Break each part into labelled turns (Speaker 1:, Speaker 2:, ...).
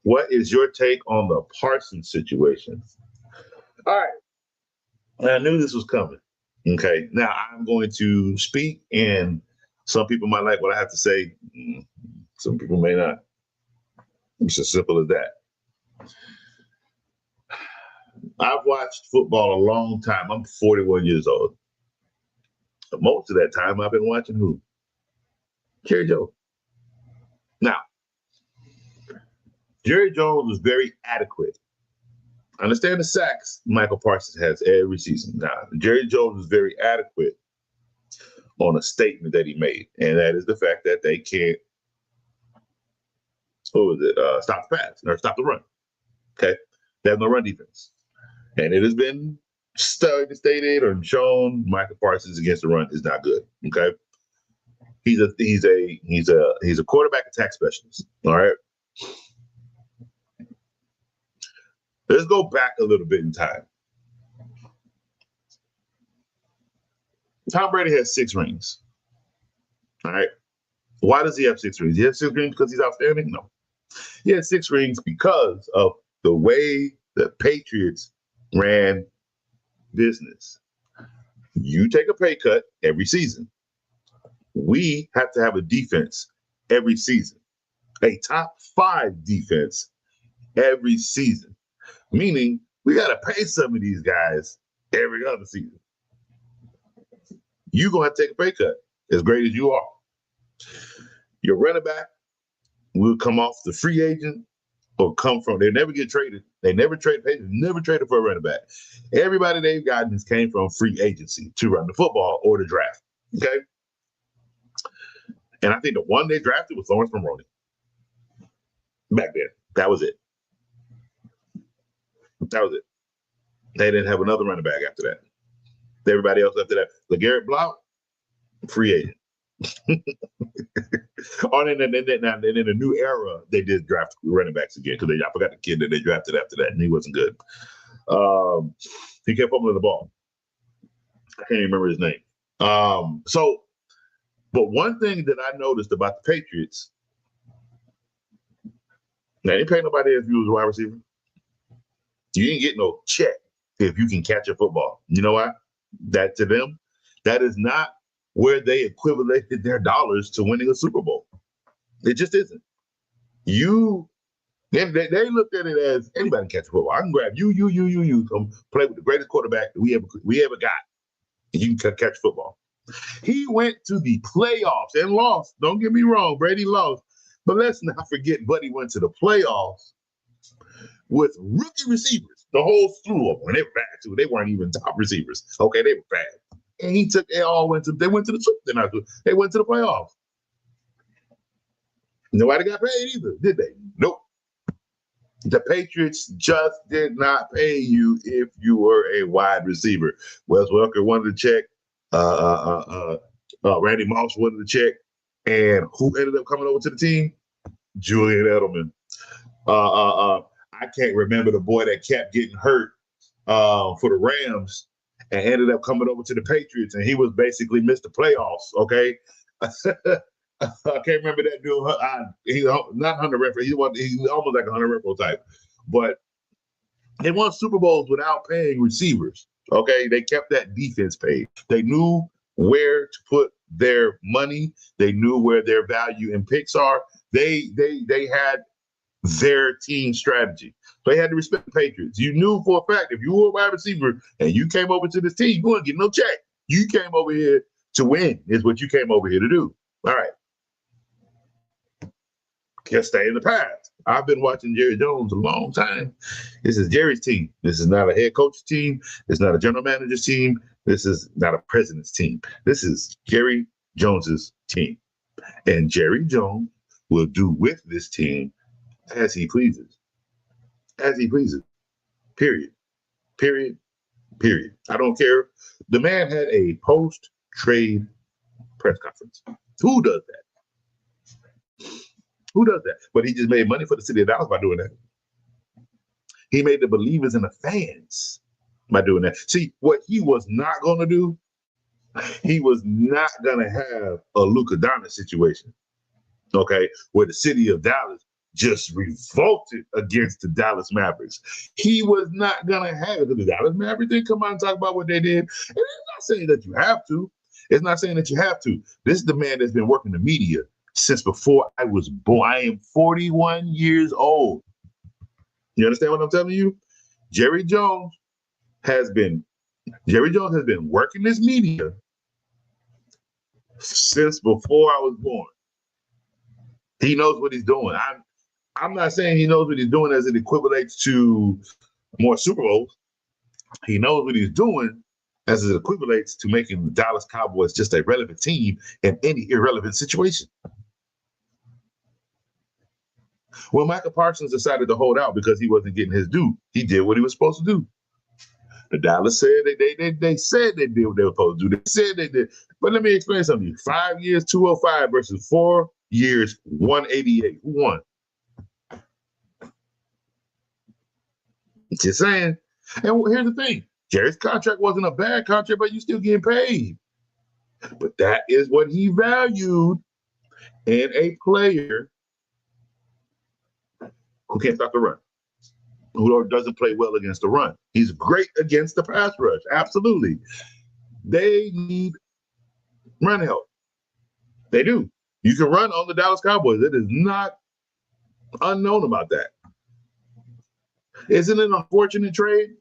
Speaker 1: What is your take on the Parsons situation? All right. I knew this was coming. Okay. Now I'm going to speak, and some people might like what I have to say. Some people may not. It's as simple as that. I've watched football a long time. I'm 41 years old. Most of that time, I've been watching who? Jerry Jones. Now, Jerry Jones was very adequate. I understand the sacks Michael Parsons has every season. Now, Jerry Jones was very adequate on a statement that he made, and that is the fact that they can't, stop the pass or stop the run. Okay? They have no run defense. And it has been stated or shown Michael Parsons against the run is not good. Okay? He's a quarterback attack specialist. All right. Let's go back a little bit in time. Tom Brady has 6 rings. All right. Why does he have 6 rings? He has 6 rings because he's outstanding? No. He had 6 rings because of the way the Patriots ran business. You take a pay cut every season. We have to have a defense every season, a top 5 defense every season, meaning we got to pay some of these guys every other season. You're going to have to take a pay cut, as great as you are. Your running back will come off the free agent or come from, they never get traded. They never trade, Patriots never traded for a running back. Everybody they've gotten has came from free agency to run the football or the draft. Okay. And I think the one they drafted was Lawrence Maroney. Back then. That was it. That was it. They didn't have another running back after that. Everybody else after that. LeGarrette Blount, free agent. Oh, and then in the new era, they did draft running backs again because I forgot the kid that they drafted after that, and he wasn't good. He kept fumbling the ball. I can't even remember his name. But one thing that I noticed about the Patriots, now they pay nobody if you was a wide receiver. You didn't get no check if you can catch a football. You know why? That to them, that is not where they equivalated their dollars to winning a Super Bowl. It just isn't. They looked at it as anybody can catch a football. I can grab you, come play with the greatest quarterback that we ever got, and you can catch football. He went to the playoffs and lost. Don't get me wrong, Brady lost. But let's not forget Buddy went to the playoffs with rookie receivers, the whole slew of them. And they were bad too. They weren't even top receivers. Okay, they were bad. And they went to the playoffs. Nobody got paid either, did they? Nope. The Patriots just did not pay you if you were a wide receiver. Wes Welker wanted to check. Randy Moss wanted to check. And who ended up coming over to the team? Julian Edelman. I can't remember the boy that kept getting hurt for the Rams and ended up coming over to the Patriots, and he was basically missed the playoffs. Okay, I can't remember that dude. He's not Hunter Renfrow. He's almost like a Hunter Renfrow type, but they won Super Bowls without paying receivers. Okay, they kept that defense paid. They knew where to put their money. They knew where their value and picks are. They had their team strategy. They had to respect the Patriots. You knew for a fact if you were a wide receiver and you came over to this team, you wouldn't get no check. You came over here to win, is what you came over here to do. All right. Can't stay in the past. I've been watching Jerry Jones a long time. This is Jerry's team. This is not a head coach's team. It's not a general manager's team. This is not a president's team. This is Jerry Jones's team. And Jerry Jones will do with this team as he pleases. As he pleases. Period. Period. Period. I don't care. The man had a post-trade press conference. Who does that? Who does that? But he just made money for the city of Dallas by doing that. He made the believers and the fans by doing that. See, what he was not going to do, he was not going to have a Luka Doncic situation. okay, where the city of Dallas just revolted against the Dallas Mavericks. He was not going to have it. The Dallas Mavericks didn't come out and talk about what they did. And it's not saying that you have to. It's not saying that you have to. This is the man that's been working the media since before I was born. I am 41 years old. You understand what I'm telling you? Jerry Jones has been working this media since before I was born. He knows what he's doing. I'm not saying he knows what he's doing as it equivalates to more Super Bowls. He knows what he's doing as it equivalates to making the Dallas Cowboys just a relevant team in any irrelevant situation. Well, Michael Parsons decided to hold out because he wasn't getting his due. He did what he was supposed to do. The Dallas said they said they did what they were supposed to do. They said they did. But let me explain something to you. 5 years, 205 versus 4 years, 188. Who won? Just saying. And here's the thing. Jerry's contract wasn't a bad contract, but you still getting paid. But that is what he valued in a player who can't stop the run, who doesn't play well against the run. He's great against the pass rush. Absolutely. They need run help. They do. You can run on the Dallas Cowboys. It is not unknown about that. Isn't it an unfortunate trade?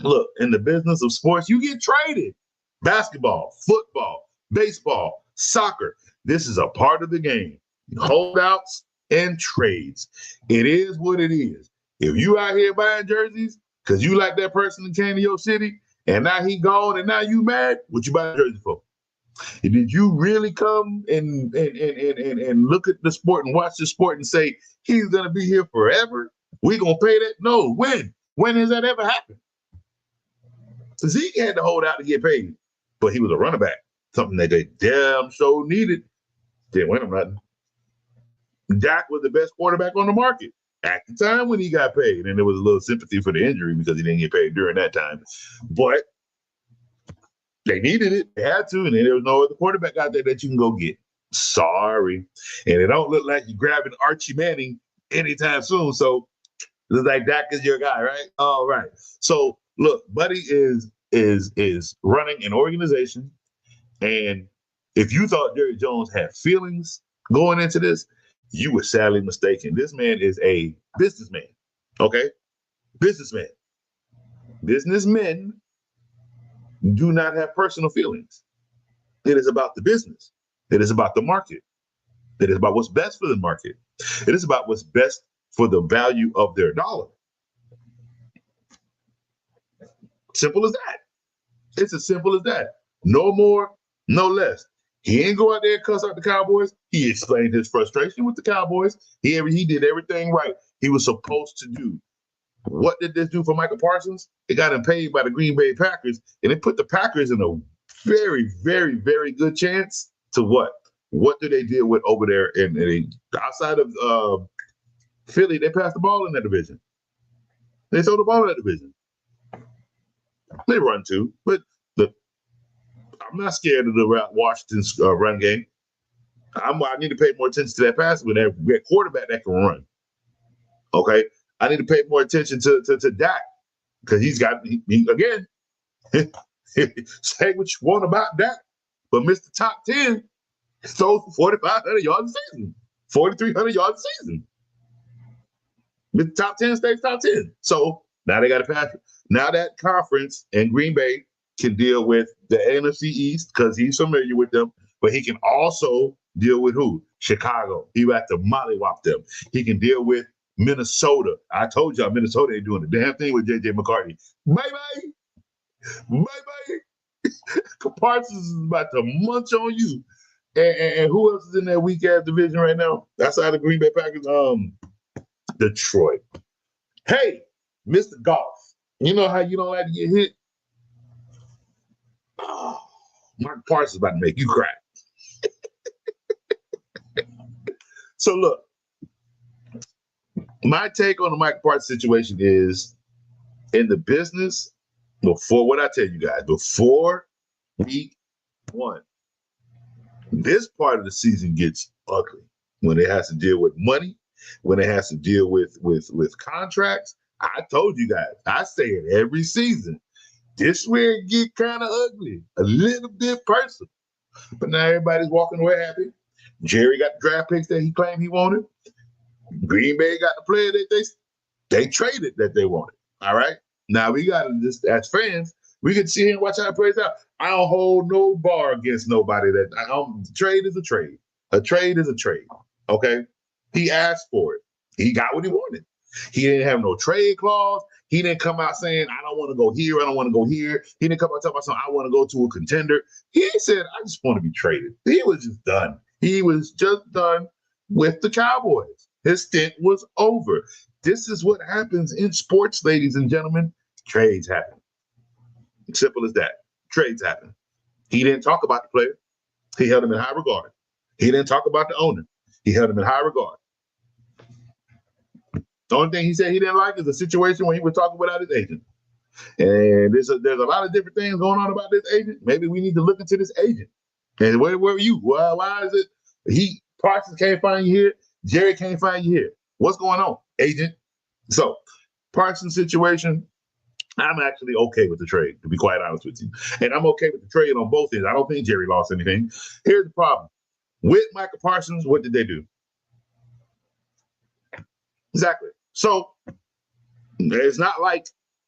Speaker 1: Look, in the business of sports, you get traded. Basketball, football, baseball, soccer. This is a part of the game. Holdouts and trades. It is what it is. If you out here buying jerseys because you like that person that came to your city and now he gone and now you mad, what you buy a jersey for? And did you really come and look at the sport and watch the sport and say he's gonna be here forever? We gonna pay that? No. When? When has that ever happened? Zeke had to hold out to get paid, but he was a running back, something that they damn sure needed. Didn't win him nothing. Dak was the best quarterback on the market at the time when he got paid, and there was a little sympathy for the injury because he didn't get paid during that time. But they needed it. They had to, and then there was no other quarterback out there that you can go get. Sorry. And it don't look like you're grabbing Archie Manning anytime soon. So it looks like Dak is your guy, right? All right. So look, Buddy is running an organization, and if you thought Jerry Jones had feelings going into this, you were sadly mistaken. This man is a businessman, okay? Businessman. Businessmen do not have personal feelings. It is about the business. It is about the market. It is about what's best for the market. It is about what's best for the value of their dollar. Simple as that. It's as simple as that. No more, no less. He ain't go out there and cuss out the Cowboys. He explained his frustration with the Cowboys. He did everything right he was supposed to do. What did this do for Michael Parsons? It got him paid by the Green Bay Packers, and it put the Packers in a very, very, very good chance to what? What do they deal with over there outside of Philly? They passed the ball in that division. They throw the ball in that division. They run too, but I'm not scared of the Washington's run game. I need to pay more attention to that pass with that quarterback that can run. Okay, I need to pay more attention to Dak because he's got again. Say what you want about Dak, but Mr. Top 10 throws for 4,500 yards a season, 4,300 yards a season. Mr. Top 10 stays top 10. So now they got to pass it. Now that conference in Green Bay can deal with the NFC East because he's familiar with them, but he can also deal with who? Chicago. He will have to mollywop them. He can deal with Minnesota. I told y'all Minnesota ain't doing the damn thing with J.J. McCarthy. Bye-bye. Bye-bye. Parsons is about to munch on you. And who else is in that weak-ass division right now? Outside of Green Bay Packers? Detroit. Hey, Mr. Golf. You know how you don't like to get hit? Oh, Mark Parsons is about to make you cry. So look, my take on the Mike Parsons situation is in the business, before what I tell you guys, before week 1, this part of the season gets ugly. when it has to deal with money, when it has to deal with contracts. I told you guys, I say it every season. This where it get kind of ugly, a little bit personal. But now everybody's walking away happy. Jerry got the draft picks that he claimed he wanted. Green Bay got the player that they traded that they wanted. All right. Now we got to just, as fans, we can see and watch how it plays out. I don't hold no bar against nobody. Trade is a trade. A trade is a trade. Okay. He asked for it. He got what he wanted. He didn't have no trade clause. He didn't come out saying, I don't want to go here. I don't want to go here. He didn't come out talking about something, I want to go to a contender. He said, I just want to be traded. He was just done. He was just done with the Cowboys. His stint was over. This is what happens in sports, ladies and gentlemen. Trades happen. Simple as that. Trades happen. He didn't talk about the player. He held him in high regard. He didn't talk about the owner. He held him in high regard. The only thing he said he didn't like is the situation when he was talking without his agent. And there's a lot of different things going on about this agent. Maybe we need to look into this agent. And where were you? Why is it Parsons can't find you here? Jerry can't find you here. What's going on, agent? So, Parsons situation, I'm actually okay with the trade, to be quite honest with you. And I'm okay with the trade on both ends. I don't think Jerry lost anything. Here's the problem. With Micah Parsons, what did they do? Exactly. So, it's not like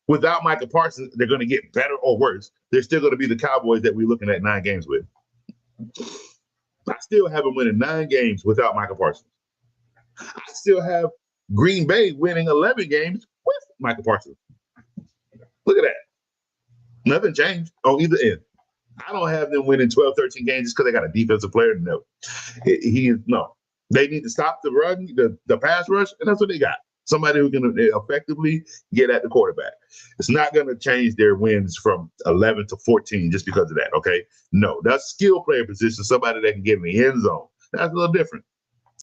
Speaker 1: without Micah Parsons, they're going to get better or worse. They're still going to be the Cowboys that we're looking at 9 games with. I still have them winning 9 games without Micah Parsons. I still have Green Bay winning 11 games with Micah Parsons. Look at that. Nothing changed on either end. I don't have them winning 12, 13 games just because they got a defensive player. No. No. They need to stop the run, the pass rush, and that's what they got. Somebody who can effectively get at the quarterback. It's not going to change their wins from 11 to 14 just because of that, okay? No, that's skill player position, somebody that can get in the end zone. That's a little different.